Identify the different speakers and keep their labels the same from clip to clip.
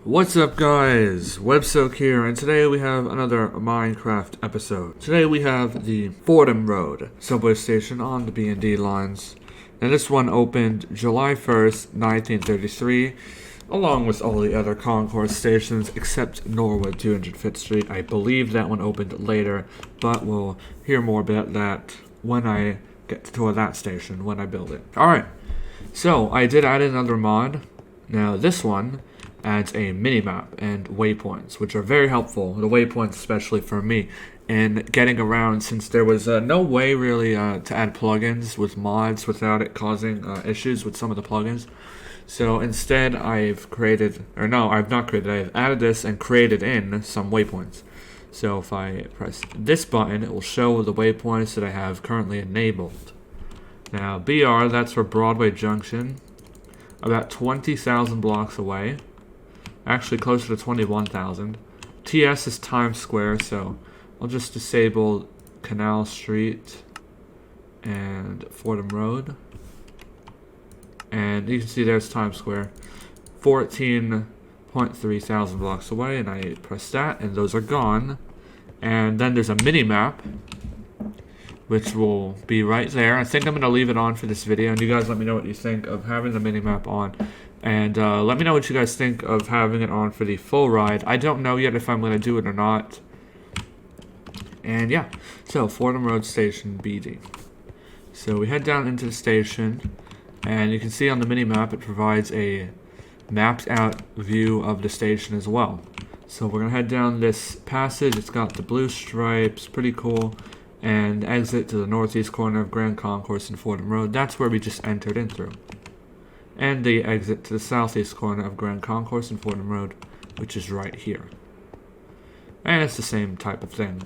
Speaker 1: What's up, guys? Websoak here, and today we have another Minecraft episode. Today we have the Fordham Road subway station on the B&D lines. And this one opened July 1st, 1933, along with all the other concourse stations except Norwood 205th Street. I believe that one opened later, but we'll hear more about that when I get to tour that station, when I build it. Alright, so I did add another mod. Now this one adds a minimap and waypoints, which are very helpful, the waypoints especially for me, in getting around, since there was no way really to add plugins with mods without it causing issues with some of the plugins. So instead I've added this and created in some waypoints. So if I press this button, it will show the waypoints that I have currently enabled. Now BR, that's for Broadway Junction, about 20,000 blocks away. Actually closer to 21,000. TS is Times Square, so I'll just disable Canal Street and Fordham Road. And you can see there's Times Square. 14.3 thousand blocks away, and I press that, and those are gone. And then there's a mini-map, which will be right there. I think I'm going to leave it on for this video, and you guys let me know what you think of having the mini-map on. And let me know what you guys think of having it on for the full ride. I don't know yet if I'm going to do it or not. And yeah, so Fordham Road Station BD. So we head down into the station, and you can see on the mini-map it provides a mapped out view of the station as well. So we're going to head down this passage. It's got the blue stripes, pretty cool. And exit to the northeast corner of Grand Concourse and Fordham Road. That's where we just entered in through. And the exit to the southeast corner of Grand Concourse and Fordham Road, which is right here. And it's the same type of thing.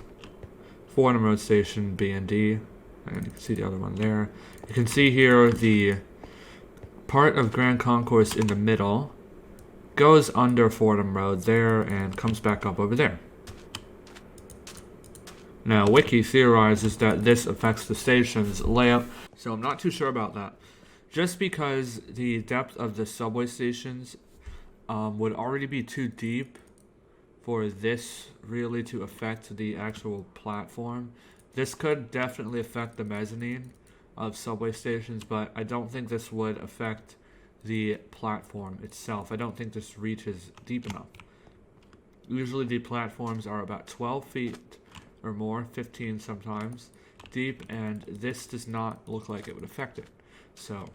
Speaker 1: Fordham Road Station, B&D, and you can see the other one there. You can see here the part of Grand Concourse in the middle goes under Fordham Road there and comes back up over there. Now, Wiki theorizes that this affects the station's layout, so I'm not too sure about that. Just because the depth of the subway stations would already be too deep for this really to affect the actual platform. This could definitely affect the mezzanine of subway stations, but I don't think this would affect the platform itself. I don't think this reaches deep enough. Usually the platforms are about 12 feet or more, 15 sometimes, deep, and this does not look like it would affect it. So,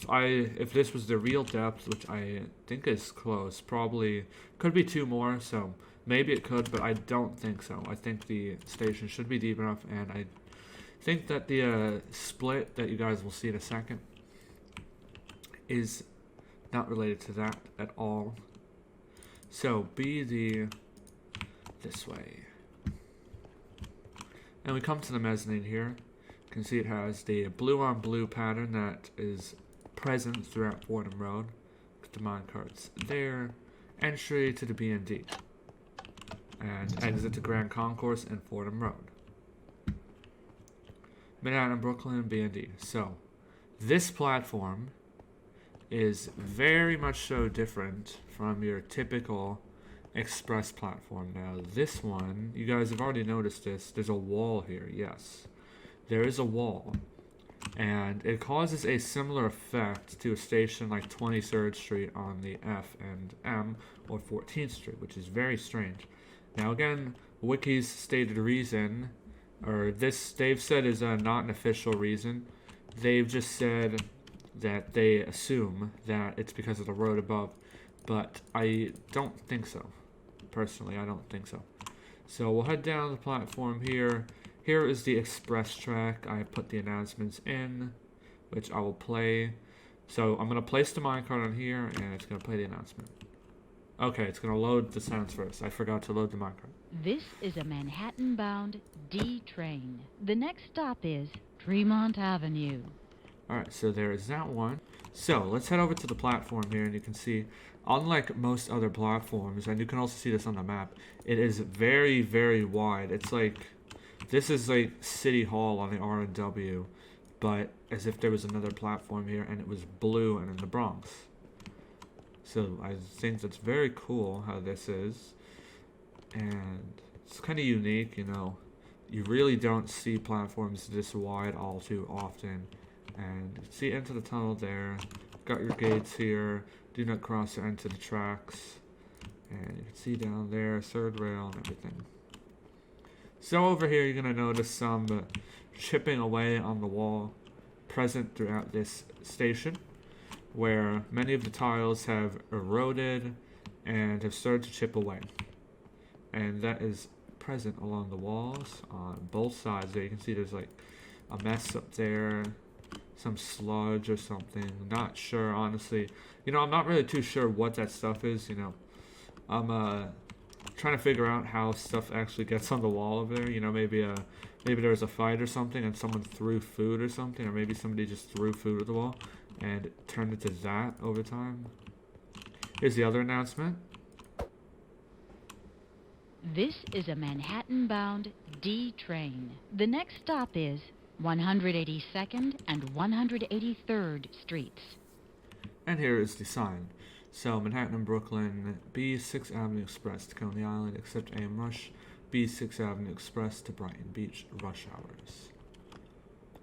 Speaker 1: if this was the real depth, which I think is close, probably could be 2 more, so maybe it could, but I don't think so. I think the station should be deep enough, and I think that the split that you guys will see in a second is not related to that at all. So, this way. And we come to the mezzanine here. You can see it has the blue on blue pattern that is present throughout Fordham Road. The minecarts there. Entry to the B&D. And exit to Grand Concourse and Fordham Road. Manhattan, Brooklyn, B&D. So, this platform is very much so different from your typical express platform. Now this one, you guys have already noticed this, there's a wall here. Yes, there is a wall, and it causes a similar effect to a station like 23rd Street on the F and M, or 14th Street, which is very strange. Now again, Wiki's stated reason, or this they've said is not an official reason. They've just said that they assume that it's because of the road above, but I don't think so. Personally, I don't think so. So we'll head down the platform here. Here is the express track. I put the announcements in, which I will play. So I'm going to place the minecart on here, and it's going to play the announcement. Okay, it's going to load the sounds first. I forgot to load the minecart.
Speaker 2: This is a Manhattan-bound D train. The next stop is Tremont Avenue.
Speaker 1: Alright, so there is that one. So, let's head over to the platform here, and you can see, unlike most other platforms, and you can also see this on the map, it is very, very wide. It's like, this is like City Hall on the R&W, but as if there was another platform here, and it was blue and in the Bronx. So I think that's very cool how this is. And it's kind of unique, you know. You really don't see platforms this wide all too often. And you see into the tunnel there. Got your gates here. Do not cross or enter the tracks. And you can see down there, third rail and everything. So over here you're going to notice some chipping away on the wall present throughout this station, where many of the tiles have eroded and have started to chip away. And that is present along the walls on both sides there. You can see there's like a mess up there, some sludge or something. Not sure, honestly. You know, I'm not really too sure what that stuff is, you know. I'm trying to figure out how stuff actually gets on the wall over there. You know, maybe there was a fight or something and someone threw food or something, or maybe somebody just threw food at the wall and it turned into that over time. Here's the other announcement.
Speaker 2: This is a Manhattan-bound D train. The next stop is 182nd and 183rd Streets.
Speaker 1: And here is the sign. So, Manhattan and Brooklyn, B 6th Avenue Express to Coney Island, except AM rush. B 6th Avenue Express to Brighton Beach, rush hours.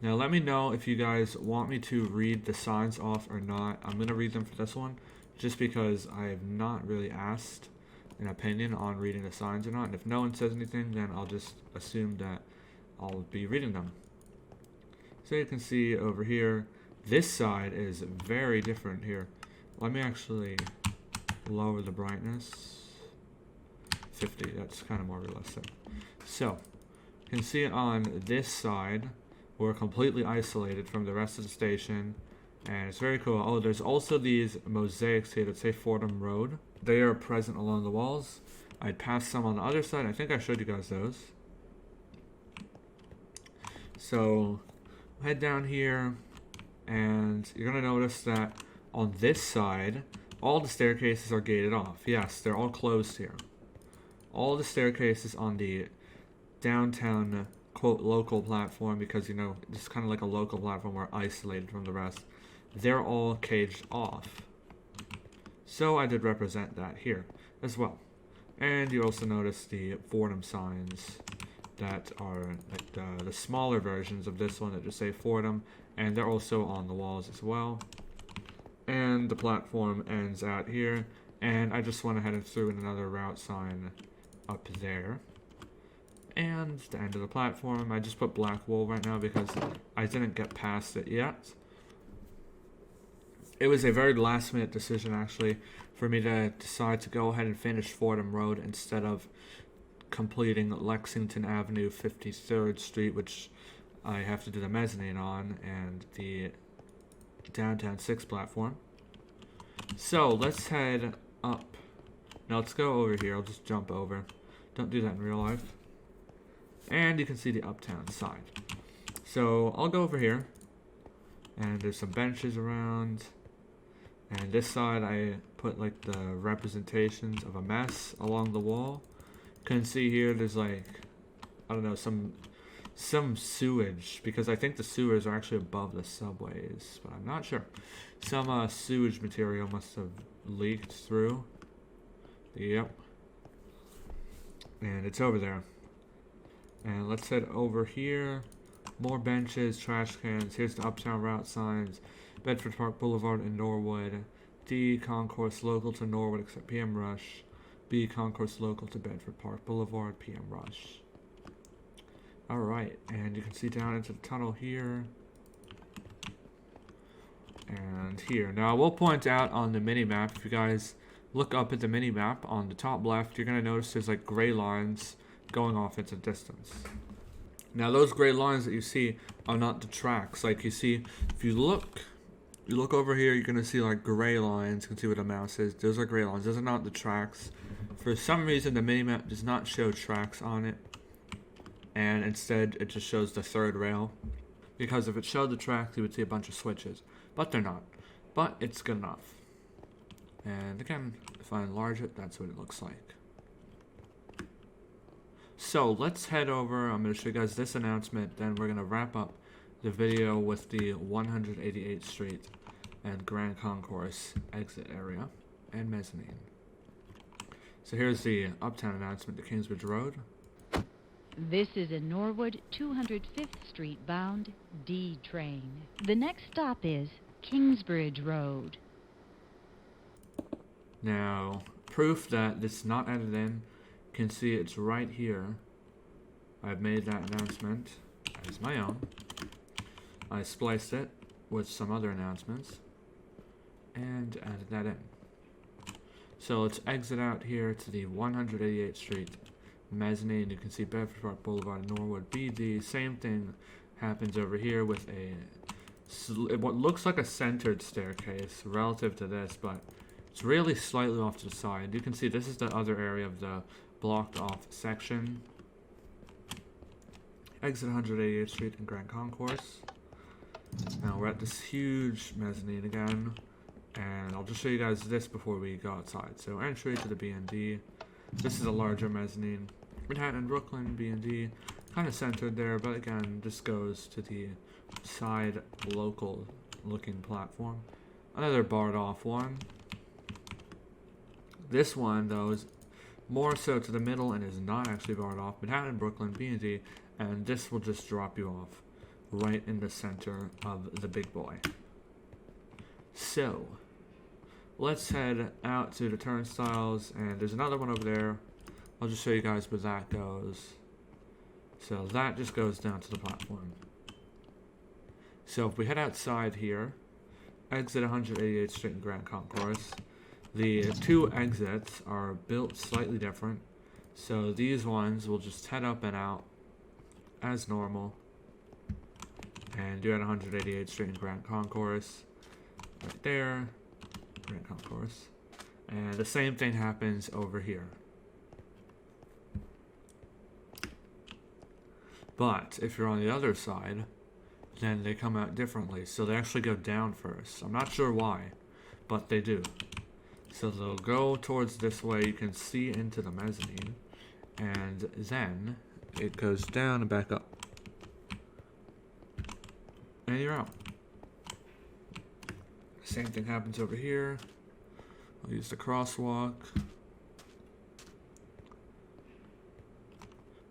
Speaker 1: Now, let me know if you guys want me to read the signs off or not. I'm going to read them for this one, just because I have not really asked an opinion on reading the signs or not. And if no one says anything, then I'll just assume that I'll be reading them. So you can see over here, this side is very different here. Let me actually lower the brightness. 50, that's kind of more realistic. So, you can see on this side, we're completely isolated from the rest of the station. And it's very cool. Oh, there's also these mosaics here that say Fordham Road. They are present along the walls. I passed some on the other side. I think I showed you guys those. So, head down here, and you're going to notice that on this side, all the staircases are gated off. Yes, they're all closed here. All the staircases on the downtown, quote, local platform, because, you know, it's kind of like a local platform, we're isolated from the rest. They're all caged off. So I did represent that here as well. And you also notice the Fordham signs that are like the smaller versions of this one that just say Fordham, and they're also on the walls as well. And the platform ends out here, and I just went ahead and threw in another route sign up there. And the end of the platform, I just put black wool right now because I didn't get past it yet. It was a very last minute decision actually for me to decide to go ahead and finish Fordham Road instead of completing Lexington Avenue 53rd Street, which I have to do the mezzanine on, and the downtown 6 platform. So let's head up. Now let's go over here. I'll just jump over. Don't do that in real life. And you can see the uptown side. So I'll go over here, and there's some benches around. And this side I put like the representations of a mess along the wall. You can see here there's like, I don't know, some sewage, because I think the sewers are actually above the subways, but I'm not sure. Some sewage material must have leaked through. Yep. And it's over there. And let's head over here. More benches, trash cans. Here's the Uptown route signs. Bedford Park Boulevard in Norwood. D, concourse local to Norwood except PM rush. B, concourse local to Bedford Park Boulevard, PM rush. Alright, and you can see down into the tunnel here. And here. Now I will point out on the mini-map, if you guys look up at the mini-map on the top left, you're going to notice there's like gray lines going off into the distance. Now those gray lines that you see are not the tracks. Like you see, if you look over here, you're going to see like gray lines. You can see where the mouse is. Those are gray lines. Those are not the tracks. For some reason, the minimap does not show tracks on it. And instead, it just shows the third rail. Because if it showed the tracks, you would see a bunch of switches. But they're not. But it's good enough. And again, if I enlarge it, that's what it looks like. So let's head over. I'm going to show you guys this announcement. Then we're going to wrap up the video with the 188th Street and Grand Concourse exit area. and mezzanine. So here's the uptown announcement to Kingsbridge Road.
Speaker 2: This is a Norwood 205th Street bound D train. The next stop is Kingsbridge Road.
Speaker 1: Now, proof that this is not added in, you can see it's right here. I've made that announcement as my own. I spliced it with some other announcements and added that in. So let's exit out here to the 188th Street mezzanine. You can see Bedford Park Boulevard, Norwood, BD. Same thing happens over here with what looks like a centered staircase relative to this, but it's really slightly off to the side. You can see this is the other area of the blocked off section. Exit 188th Street and Grand Concourse. Now we're at this huge mezzanine again, and I'll just show you guys this before we go outside. So entry to the B&D. This is a larger mezzanine. Manhattan and Brooklyn, B&D, kind of centered there, but again, this goes to the side local looking platform. Another barred off one. This one, though, is more so to the middle and is not actually barred off. Manhattan, Brooklyn, B&D, and this will just drop you off right in the center of the big boy. So, let's head out to the turnstiles, and there's another one over there. I'll just show you guys where that goes. So that just goes down to the platform. So if we head outside here, exit 188th Street and Grand Concourse. The two exits are built slightly different. So these ones will just head up and out as normal. And you're at 188th Street and Grand Concourse. Right there. Grand Concourse. And the same thing happens over here. But if you're on the other side, then they come out differently. So they actually go down first. I'm not sure why, but they do. So they'll go towards this way. You can see into the mezzanine. And then it goes down and back up. And you're out. Same thing happens over here. I'll use the crosswalk.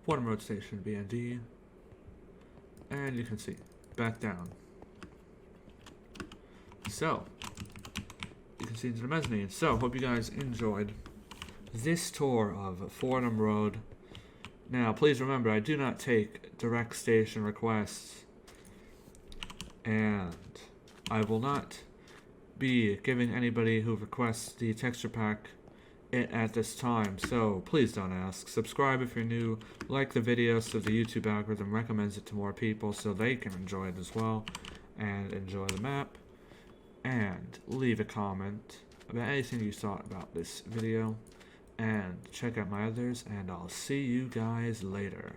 Speaker 1: Fordham Road Station, B&D. And you can see, back down. So, you can see into the mezzanine. So, hope you guys enjoyed this tour of Fordham Road. Now, please remember, I do not take direct station requests. And I will not be giving anybody who requests the texture pack it at this time, so please don't ask. Subscribe if you're new, like the video so the YouTube algorithm recommends it to more people so they can enjoy it as well and enjoy the map, and leave a comment about anything you thought about this video, and check out my others, and I'll see you guys later.